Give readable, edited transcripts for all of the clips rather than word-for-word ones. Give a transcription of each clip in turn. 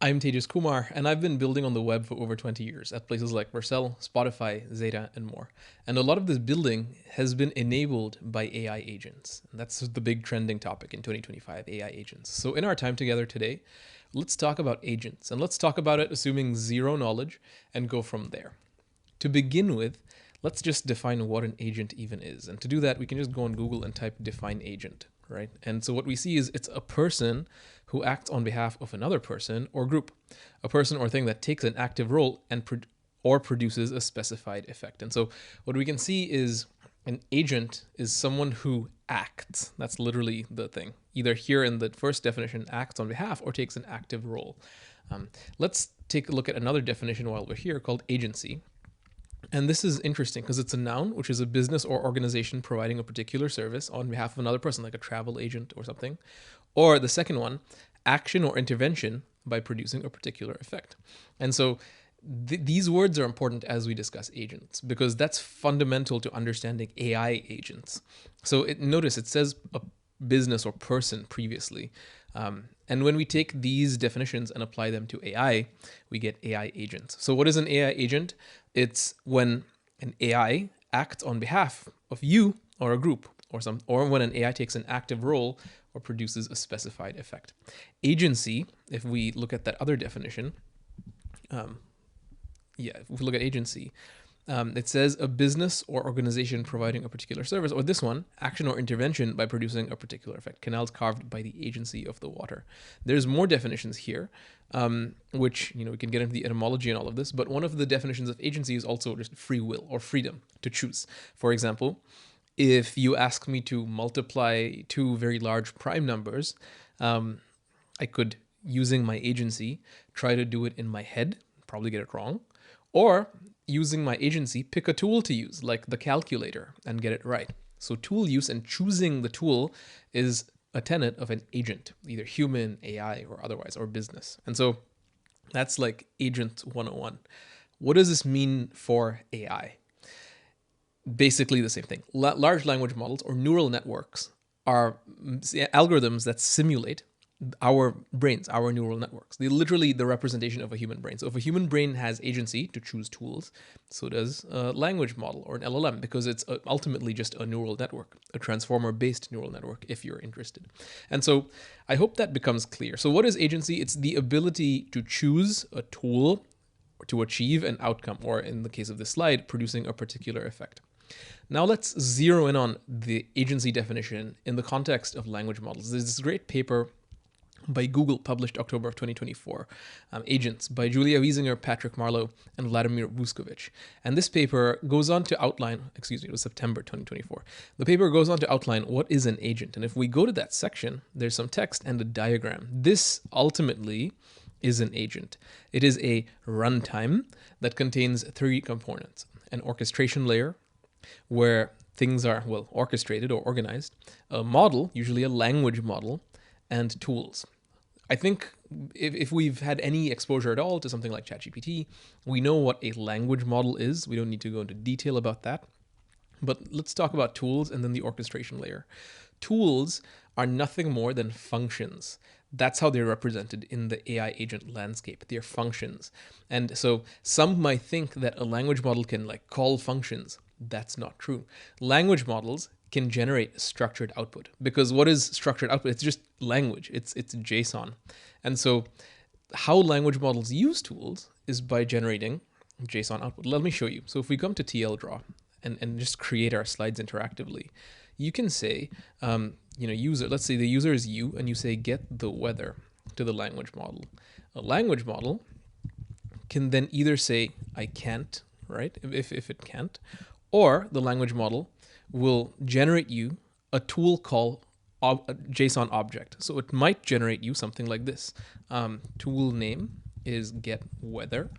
I'm Tejas Kumar, and I've been building on the web for over 20 years at places like Vercel, Spotify, Zeta, and more. And a lot of this building has been enabled by AI agents. And that's the big trending topic in 2025, AI agents. So in our time together today, let's talk about agents. And let's talk about it assuming zero knowledge and go from there. To begin with, let's just define what an agent even is. And to do that, we can just go on Google and type define agent, right? And so what we see is it's a person who acts on behalf of another person or group, a person or thing that takes an active role and or produces a specified effect. And so what we can see is an agent is someone who acts. That's literally the thing. Either here in the first definition, acts on behalf or takes an active role. Let's take a look at another definition while we're here called agency. And this is interesting because it's a noun, which is a business or organization providing a particular service on behalf of another person, like a travel agent or something. Or the second one, action or intervention by producing a particular effect. And so these words are important as we discuss agents because that's fundamental to understanding AI agents. So notice it says a business or person previously. And when we take these definitions and apply them to AI, we get AI agents. So what is an AI agent? It's when an AI acts on behalf of you or a group or when an AI takes an active role or produces a specified effect. Agency, if we look at that other definition, if we look at agency, it says a business or organization providing a particular service, or this one, action or intervention by producing a particular effect. Canals carved by the agency of the water. There's more definitions here, which, we can get into the etymology and all of this, but one of the definitions of agency is also just free will or freedom to choose. For example, if you ask me to multiply two very large prime numbers, I could, using my agency, try to do it in my head, probably get it wrong, or using my agency, pick a tool to use, like the calculator, and get it right. So tool use and choosing the tool is a tenet of an agent, either human, AI, or otherwise, or business. And so that's like Agent 101. What does this mean for AI? Basically the same thing. Large language models or neural networks are algorithms that simulate our brains, our neural networks. They're literally the representation of a human brain. So if a human brain has agency to choose tools, so does a language model or an LLM, because it's ultimately just a neural network, a transformer-based neural network, if you're interested. And so I hope that becomes clear. So what is agency? It's the ability to choose a tool to achieve an outcome, or in the case of this slide, producing a particular effect. Now let's zero in on the agency definition in the context of language models. There's this great paper by Google published October of 2024, Agents by Julia Wiesinger, Patrick Marlowe, and Vladimir Vuskovic. And this paper goes on to outline, it was September 2024. The paper goes on to outline what is an agent. And if we go to that section, there's some text and a diagram. This ultimately is an agent. It is a runtime that contains three components: an orchestration layer, where things are, orchestrated or organized, a model, usually a language model, and tools. I think if we've had any exposure at all to something like ChatGPT, we know what a language model is. We don't need to go into detail about that. But let's talk about tools and then the orchestration layer. Tools are nothing more than functions. That's how they're represented in the AI agent landscape. They're functions. And so some might think that a language model can call functions. That's not true. Language models can generate structured output, because what is structured output? It's just language. It's JSON. And so how language models use tools is by generating JSON output. Let me show you. So if we come to TLDraw and just create our slides interactively, you can say, user, let's say the user is you, and you say get the weather to the language model. A language model can then either say I can't, right? If it can't, or the language model will generate you a tool call a JSON object. So it might generate you something like this. Tool name is get weather.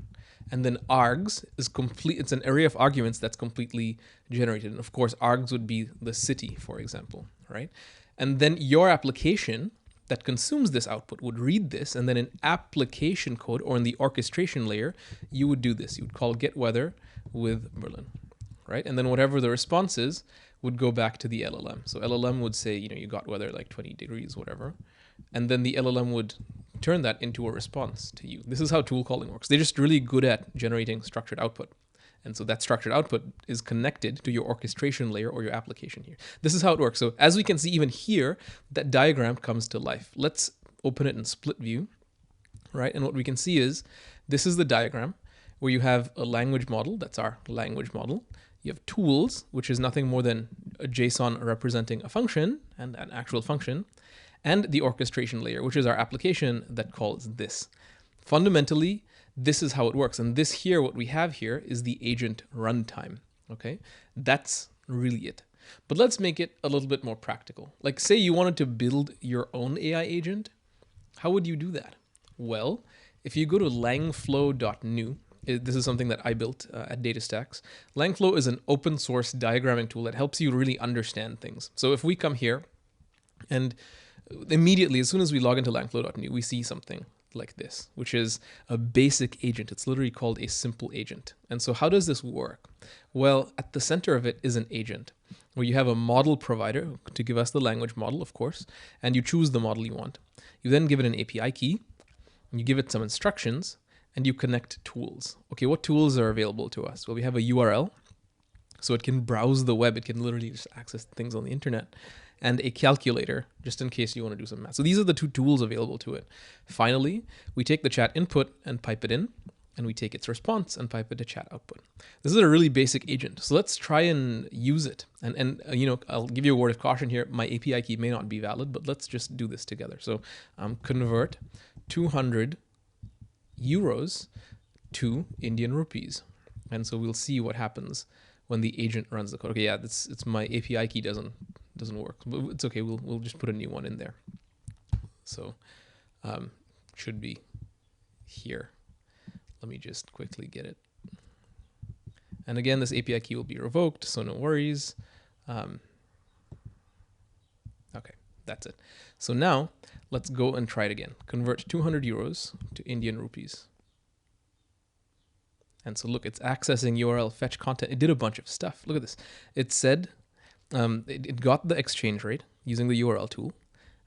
And then args is complete. It's an array of arguments that's completely generated. And of course, args would be the city, for example, right? And then your application that consumes this output would read this. And then in application code or in the orchestration layer, you would do this. You would call get weather with Berlin, right? And then whatever the response is would go back to the LLM. So LLM would say, you got weather 20 degrees, whatever. And then the LLM would return that into a response to you. This is how tool calling works. They're just really good at generating structured output. And so that structured output is connected to your orchestration layer or your application here. This is how it works. So as we can see even here, that diagram comes to life. Let's open it in split view, right? And what we can see is this is the diagram where you have a language model. That's our language model. You have tools, which is nothing more than a JSON representing a function and an actual function, and the orchestration layer, which is our application that calls this. Fundamentally, this is how it works. And this here, what we have here is the agent runtime, okay? That's really it. But let's make it a little bit more practical. Like say you wanted to build your own AI agent. How would you do that? Well, if you go to langflow.new, this is something that I built at DataStax. Langflow is an open source diagramming tool that helps you really understand things. So if we come here and immediately, as soon as we log into langflow.new, we see something like this, which is a basic agent. It's literally called a simple agent. And so how does this work? Well, at the center of it is an agent where you have a model provider to give us the language model, of course, and you choose the model you want. You then give it an API key, and you give it some instructions, and you connect tools. Okay, what tools are available to us? Well, we have a URL, so it can browse the web. It can literally just access things on the internet. And a calculator, just in case you want to do some math. So these are the two tools available to it. Finally, we take the chat input and pipe it in, and we take its response and pipe it to chat output. This is a really basic agent. So let's try and use it. And you know, I'll give you a word of caution here. My API key may not be valid, but let's just do this together. So convert 200 euros to Indian rupees. And so we'll see what happens when the agent runs the code. Okay, yeah, it's my API key doesn't work, but it's okay. We'll just put a new one in there. So should be here. Let me just quickly get it. And again, this API key will be revoked, so no worries. Okay, that's it. So now let's go and try it again. Convert 200 euros to Indian rupees. And so look, it's accessing URL, fetch content. It did a bunch of stuff. Look at this. It said, it got the exchange rate using the URL tool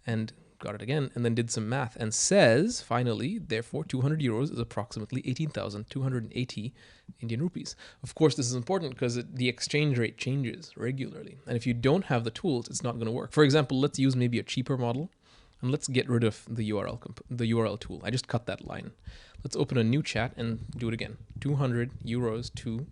and got it again, and then did some math and says, finally, therefore, 200 euros is approximately 18,280 Indian rupees. Of course, this is important because the exchange rate changes regularly. And if you don't have the tools, it's not going to work. For example, let's use maybe a cheaper model, and let's get rid of the URL tool. I just cut that line. Let's open a new chat and do it again. 200 euros to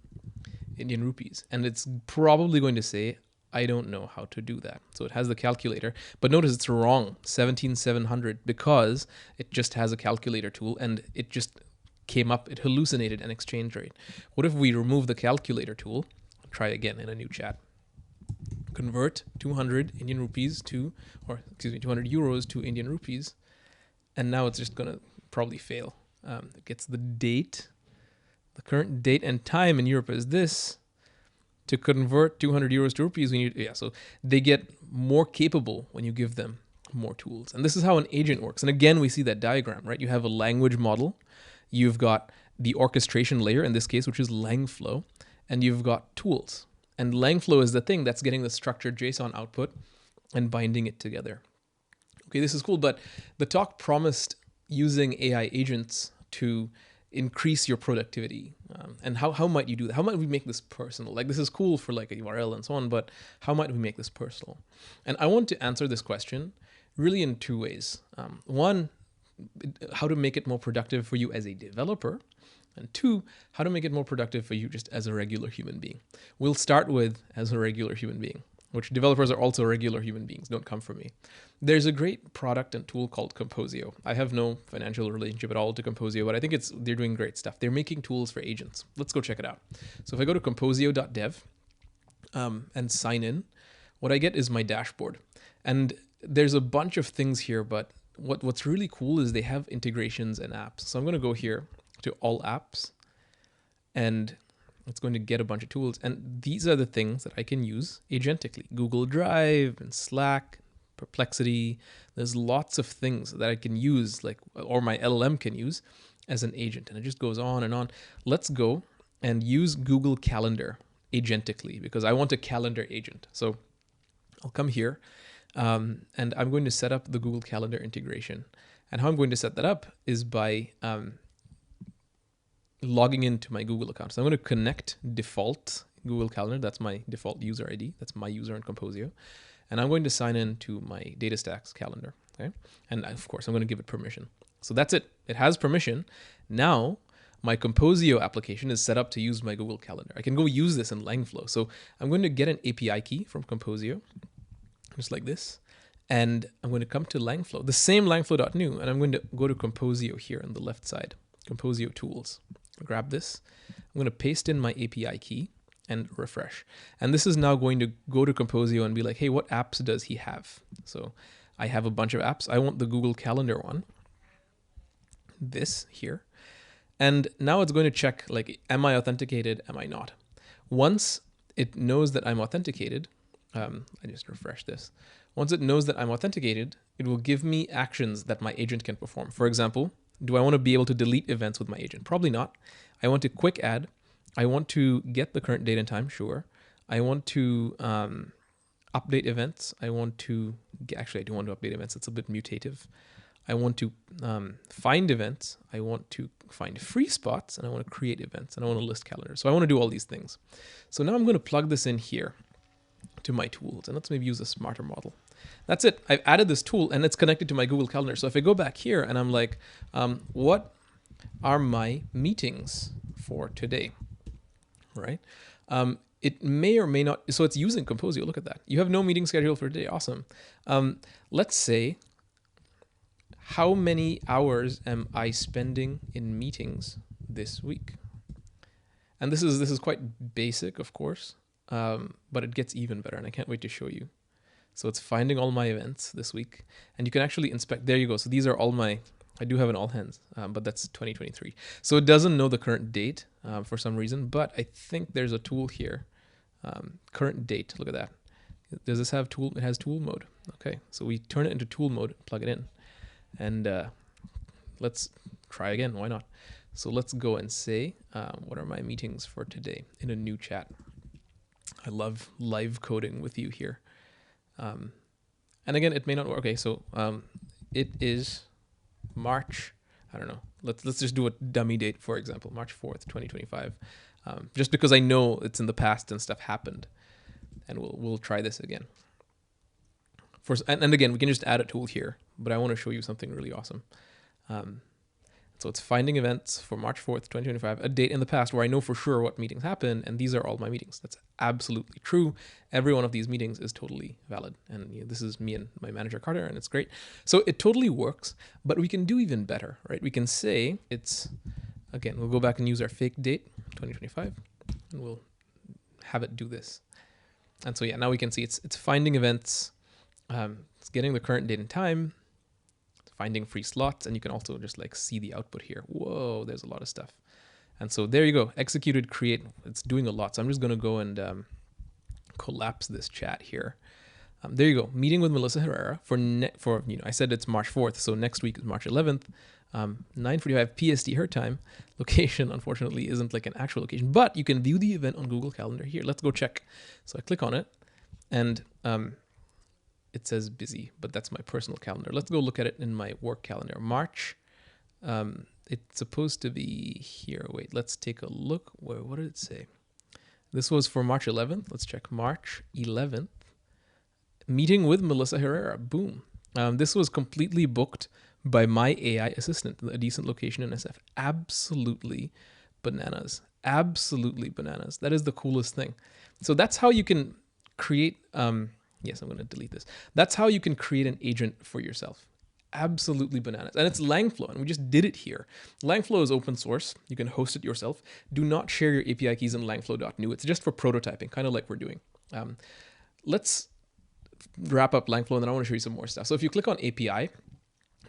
Indian rupees. And it's probably going to say, I don't know how to do that. So it has the calculator, but notice it's wrong, 17,700, because it just has a calculator tool and it just came up, it hallucinated an exchange rate. What if we remove the calculator tool? Try again in a new chat. Convert 200 Indian rupees to, or excuse me, 200 euros to Indian rupees. And now it's just gonna probably fail. It gets the date, the current date and time in Europe is this. To convert 200 euros to rupees, we need, so they get more capable when you give them more tools. And this is how an agent works. And again, we see that diagram, right? You have a language model, you've got the orchestration layer, in this case, which is Langflow, and you've got tools. And Langflow is the thing that's getting the structured JSON output and binding it together. Okay, this is cool, but the talk promised using AI agents to increase your productivity. And how might you do that? How might we make this personal? Like, this is cool for like a URL and so on, but how might we make this personal? And I want to answer this question really in two ways. One, how to make it more productive for you as a developer. And two, how to make it more productive for you just as a regular human being. We'll start with as a regular human being, which developers are also regular human beings. Don't come for me. There's a great product and tool called Composio. I have no financial relationship at all to Composio, but I think they're doing great stuff. They're making tools for agents. Let's go check it out. So if I go to composio.dev and sign in, what I get is my dashboard. And there's a bunch of things here, but what's really cool is they have integrations and apps. So I'm going to go here to all apps, and it's going to get a bunch of tools. And these are the things that I can use agentically. Google Drive and Slack, Perplexity. There's lots of things that I can use, or my LLM can use as an agent. And it just goes on and on. Let's go and use Google Calendar agentically because I want a calendar agent. So I'll come here and I'm going to set up the Google Calendar integration. And how I'm going to set that up is by logging into my Google account. So I'm going to connect default Google Calendar. That's my default user ID. That's my user in Composio. And I'm going to sign in to my DataStax calendar. Okay. And of course, I'm going to give it permission. So that's it. It has permission. Now, my Composio application is set up to use my Google Calendar. I can go use this in Langflow. So I'm going to get an API key from Composio, just like this. And I'm going to come to Langflow, the same Langflow.new, and I'm going to go to Composio here on the left side, Composio tools. Grab this. I'm going to paste in my API key and refresh. And this is now going to go to Composio and be like, hey, what apps does he have? So I have a bunch of apps. I want the Google Calendar one, this here. And now it's going to check, like, am I authenticated? Am I not? Once it knows that I'm authenticated, I just refresh this. Once it knows that I'm authenticated, it will give me actions that my agent can perform. For example, do I want to be able to delete events with my agent? Probably not. I want to quick add. I want to get the current date and time. Sure. I want to update events. I want to, actually I do want to update events. It's a bit mutative. I want to find events. I want to find free spots, and I want to create events, and I want to list calendars. So I want to do all these things. So now I'm going to plug this in here to my tools, and let's maybe use a smarter model. That's it. I've added this tool, and it's connected to my Google Calendar. So if I go back here and I'm like, what are my meetings for today? Right? It may or may not. So it's using Composio. Look at that. You have no meeting scheduled for today. Awesome. Let's say, how many hours am I spending in meetings this week? And this is quite basic, of course, but it gets even better, and I can't wait to show you. So it's finding all my events this week, and you can actually inspect. There you go. So these are all my, I do have an all hands, but that's 2023. So it doesn't know the current date for some reason, but I think there's a tool here. Current date, look at that. Does this have tool? It has tool mode. Okay, so we turn it into tool mode, plug it in, and let's try again. Why not? So let's go and say, what are my meetings for today in a new chat? I love live coding with you here. And again, it may not work. Okay, so it is March, I don't know. Let's just do a dummy date, for example, March 4th, 2025. Just because I know it's in the past and stuff happened. And we'll try this again. And again, we can just add a tool here, but I want to show you something really awesome. So it's finding events for March 4th, 2025, a date in the past where I know for sure what meetings happen, and these are all my meetings. That's absolutely true. Every one of these meetings is totally valid. And this is me and my manager, Carter, and it's great. So it totally works, but we can do even better, right? We can say it's, again, we'll go back and use our fake date, 2025, and we'll have it do this. And so, yeah, now we can see it's finding events, it's getting the current date and time, finding free slots, and you can also just like see the output here. Whoa, there's a lot of stuff. And so there you go, executed, create. It's doing a lot. So I'm just going to go and collapse this chat here. There you go, meeting with Melissa Herrera for I said it's March 4th, so next week is March 11th, 9:45 PST her time. Location, unfortunately, isn't like an actual location, but you can view the event on Google Calendar here. Let's go check. So I click on it, and it says busy, but that's my personal calendar. Let's go look at it in my work calendar. March, it's supposed to be here. Wait, let's take a look. What did it say? This was for March 11th. Let's check March 11th. Meeting with Melissa Herrera. Boom. This was completely booked by my AI assistant, a decent location in SF. Absolutely bananas. Absolutely bananas. That is the coolest thing. So that's how you can create... yes, I'm going to delete this. That's how you can create an agent for yourself. Absolutely bananas. And it's Langflow, and we just did it here. Langflow is open source. You can host it yourself. Do not share your API keys in langflow.new. It's just for prototyping, kind of like we're doing. Let's wrap up Langflow, and then I want to show you some more stuff. So if you click on API,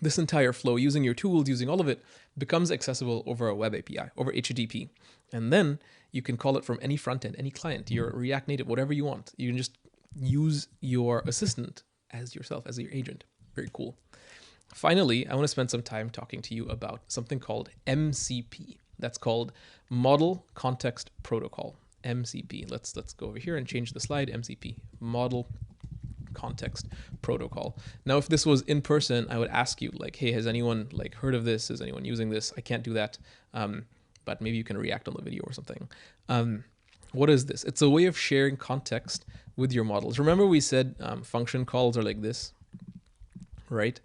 this entire flow, using your tools, using all of it, becomes accessible over a web API, over HTTP. And then you can call it from any front end, any client, your React Native, whatever you want. You can just use your assistant as yourself, as your agent. Very cool. Finally, I want to spend some time talking to you about something called MCP. That's called Model Context Protocol, MCP. Let's go over here and change the slide, MCP, Model context protocol. Now, if this was in person, I would ask you like, hey, has anyone like heard of this? Is anyone using this? I can't do that. But maybe you can react on the video or something. What is this? It's a way of sharing context with your models. Remember we said function calls are like this, right?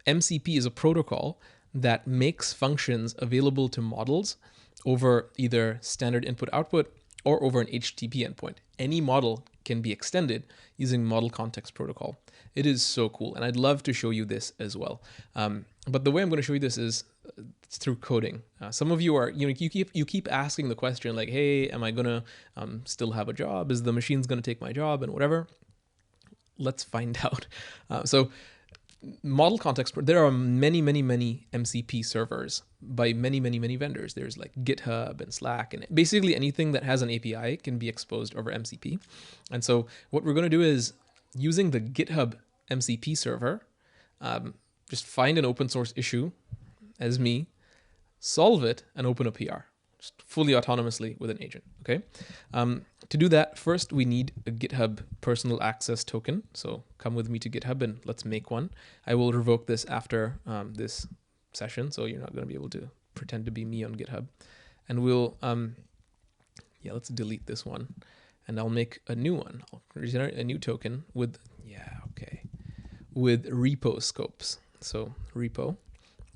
MCP is a protocol that makes functions available to models over either standard input-output or over an HTTP endpoint. Any model can be extended using Model Context Protocol. It is so cool, and I'd love to show you this as well. But the way I'm going to show you this is through coding. Some of you are, you keep asking the question like, hey, am I going to still have a job? Is the machines going to take my job and whatever? Let's find out. So Model Context, there are many MCP servers by many vendors. There's like GitHub and Slack, and basically anything that has an API can be exposed over MCP. And so what we're going to do is using the GitHub MCP server, just find an open source issue as me, solve it, and open a PR. Just fully autonomously with an agent, okay? To do that, first we need a GitHub personal access token. So come with me to GitHub and let's make one. I will revoke this after this session, so you're not going to be able to pretend to be me on GitHub. And we'll, let's delete this one. And I'll make a new one. I'll generate a new token with, with repo scopes. So repo,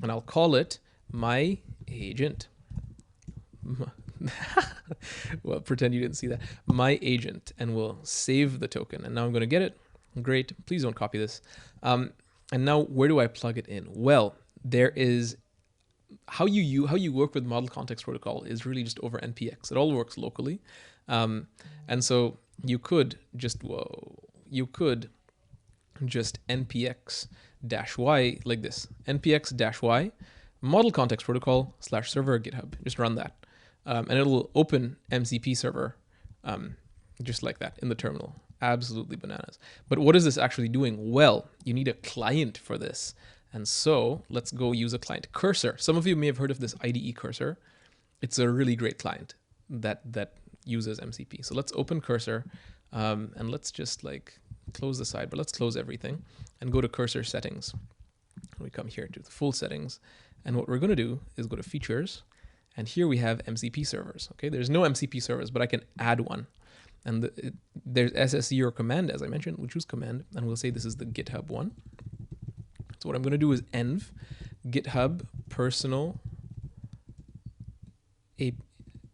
and I'll call it my agent. Well, pretend you didn't see that. My agent, and we'll save the token. And now I'm going to get it. Great. Please don't copy this. And now where do I plug it in? Well, there is how you work with Model Context Protocol is really just over NPX. It all works locally. And so you could just npx-y like this. npx-y Model Context Protocol /server GitHub. Just run that. And it'll open MCP server just like that in the terminal. Absolutely bananas. But what is this actually doing? Well, you need a client for this. And so let's go use a client. Cursor. Some of you may have heard of this IDE Cursor. It's a really great client that uses MCP. So let's open Cursor and let's just like close the side, but let's close everything and go to Cursor settings. We come here to the full settings. And what we're going to do is go to features. And here we have MCP servers. Okay, there's no MCP servers, but I can add one. And there's SSE or command, as I mentioned. We'll choose command, and we'll say this is the GitHub one. So what I'm going to do is env GitHub personal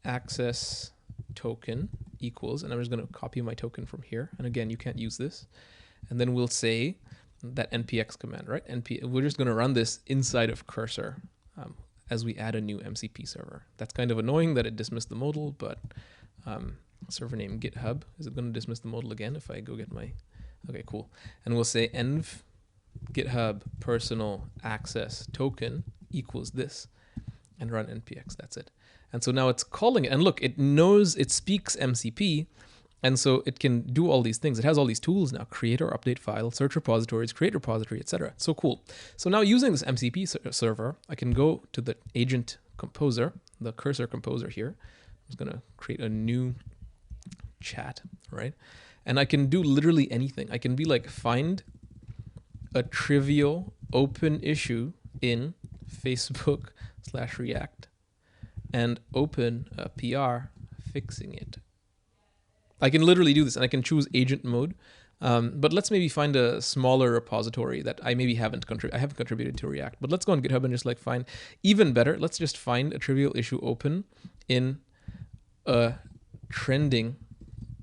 access token equals, and I'm just going to copy my token from here. And again, you can't use this. And then we'll say that npx command, right? We're just going to run this inside of Cursor. As we add a new MCP server. That's kind of annoying that it dismissed the modal, but server name GitHub. Is it going to dismiss the modal again if I go get my... Okay, cool. And we'll say env GitHub personal access token equals this and run npx. That's it. And so now it's calling it. And look, it knows, it speaks MCP, and so it can do all these things. It has all these tools now: create or update file, search repositories, create repository, etc. So cool. So now using this MCP server, I can go to the agent composer, the cursor composer here. I'm just going to create a new chat, right? And I can do literally anything. I can be like, find a trivial open issue in Facebook/React and open a PR fixing it. I can literally do this, and I can choose agent mode. But let's maybe find a smaller repository that I maybe haven't contributed to React. But let's go on GitHub and just like find, even better, let's just find a trivial issue open in a trending,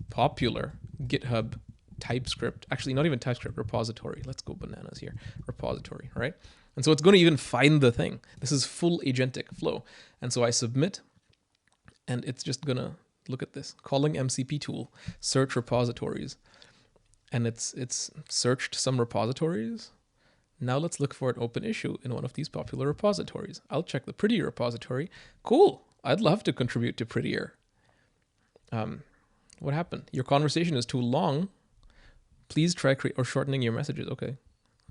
popular GitHub TypeScript. Actually, not even TypeScript, repository. Let's go bananas here. Repository, right? And so it's going to even find the thing. This is full agentic flow. And so I submit, and it's just going to look at this, calling MCP tool, search repositories. And it's searched some repositories. Now let's look for an open issue in one of these popular repositories. I'll check the Prettier repository. Cool. I'd love to contribute to Prettier. What happened? Your conversation is too long. Please try or shortening your messages. Okay.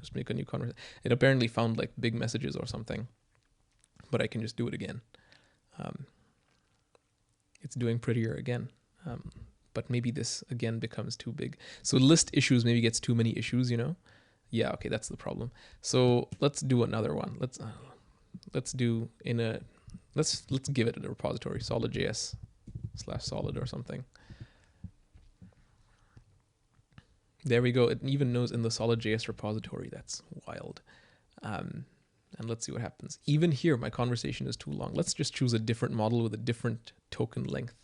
Just make a new conversation. It apparently found like big messages or something, but I can just do it again. It's doing Prettier again. but maybe this again becomes too big. So list issues maybe gets too many issues, you know? Yeah, okay, that's the problem. So let's do another one. Let's do in a, let's give it a repository, solid.js/solid or something. There we go. It even knows in the solid.js repository. That's wild. And let's see what happens. Even here, my conversation is too long. Let's just choose a different model with a different token length.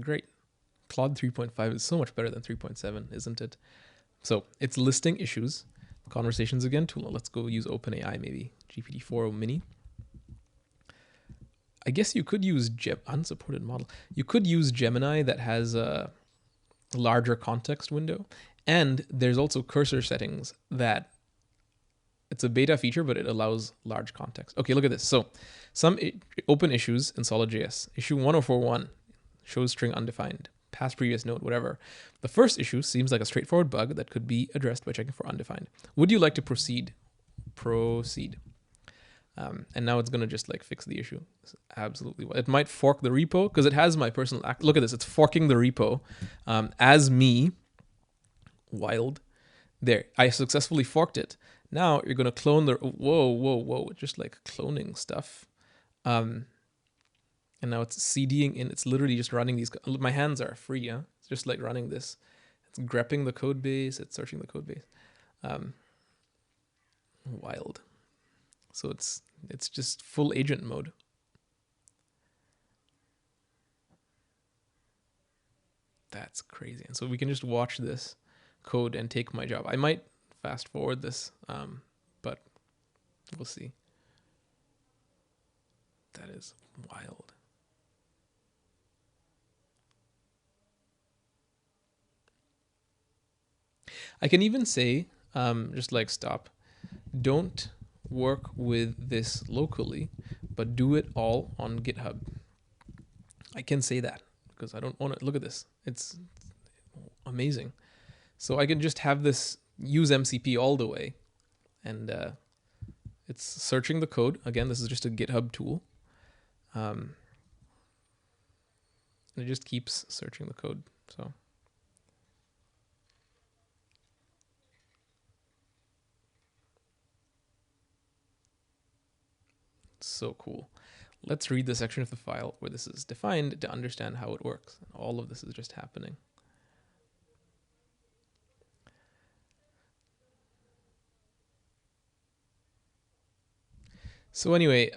Great. Claude 3.5 is so much better than 3.7, isn't it? So it's listing issues. Conversations again, too long. Let's go use OpenAI maybe. GPT-4 Mini. I guess you could use unsupported model. You could use Gemini that has a larger context window. And there's also cursor settings that it's a beta feature, but it allows large context. Okay, look at this. So some open issues in solid.js. Issue 1041 shows string undefined, past previous node, whatever. The first issue seems like a straightforward bug that could be addressed by checking for undefined. Would you like to proceed? Proceed. And now it's going to just like fix the issue. It's absolutely. It might fork the repo because it has my personal look at this. It's forking the repo as me. Wild. There. I successfully forked it. Now you're going to clone the... Whoa. Just like cloning stuff. And now it's CDing in. It's literally just running these. My hands are free. Yeah? It's just like running this. It's grepping the code base. It's searching the code base. Wild. So it's just full agent mode. That's crazy. And so we can just watch this code and take my job. I might fast forward this, but we'll see. That is wild. I can even say, just like stop, don't work with this locally, but do it all on GitHub. I can say that because I don't want to look at this. It's amazing. So I can just have this use MCP all the way, and it's searching the code. Again, this is just a GitHub tool. And it just keeps searching the code. So so cool. Let's read the section of the file where this is defined to understand how it works. And all of this is just happening. So anyway,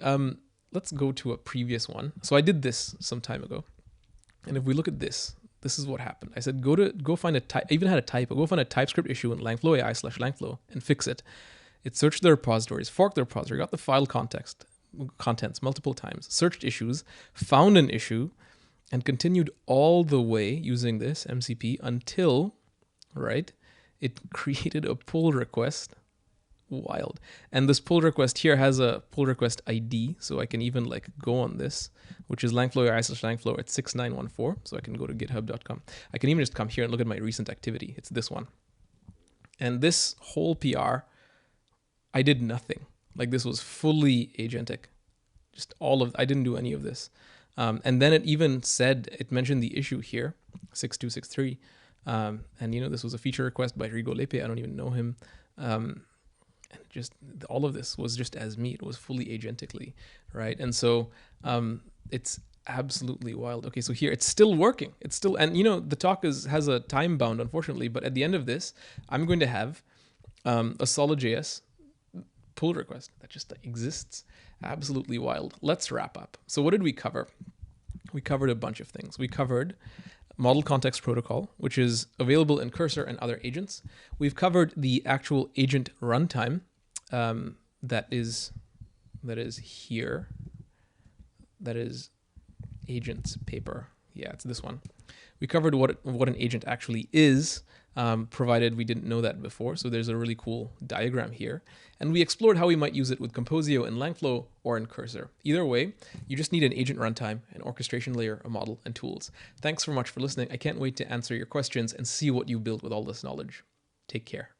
let's go to a previous one. So I did this some time ago. And if we look at this, this is what happened. I said, go find a type. I even had a typo. Go find a TypeScript issue in Langflow AI/Langflow and fix it. It searched the repositories, forked the repository, got the file contents multiple times, searched issues, found an issue, and continued all the way using this MCP until, right, it created a pull request. Wild. And this pull request here has a pull request ID, so I can even like go on this, which is Langflow AI/Langflow at 6914. So I can go to github.com. I can even just come here and look at my recent activity. It's this one. And this whole PR, I did nothing. Like this was fully agentic. Just I didn't do any of this. And then it even said, it mentioned the issue here, 6263. And you know, this was a feature request by Rigo Lepe. I don't even know him. And just all of this was just as me. It was fully agentically, right? And so it's absolutely wild. Okay, so here it's still working. It's still, and you know, the talk has a time bound, unfortunately. But at the end of this, I'm going to have a solid.js pull request that just exists. Absolutely wild. Let's wrap up. So what did we cover? We covered a bunch of things. We covered Model Context Protocol, which is available in Cursor and other agents. We've covered the actual agent runtime that is here. That is agents paper. Yeah, it's this one. We covered what an agent actually is, provided we didn't know that before. So there's a really cool diagram here. And we explored how we might use it with Composio in Langflow or in Cursor. Either way, you just need an agent runtime, an orchestration layer, a model, and tools. Thanks so much for listening. I can't wait to answer your questions and see what you build with all this knowledge. Take care.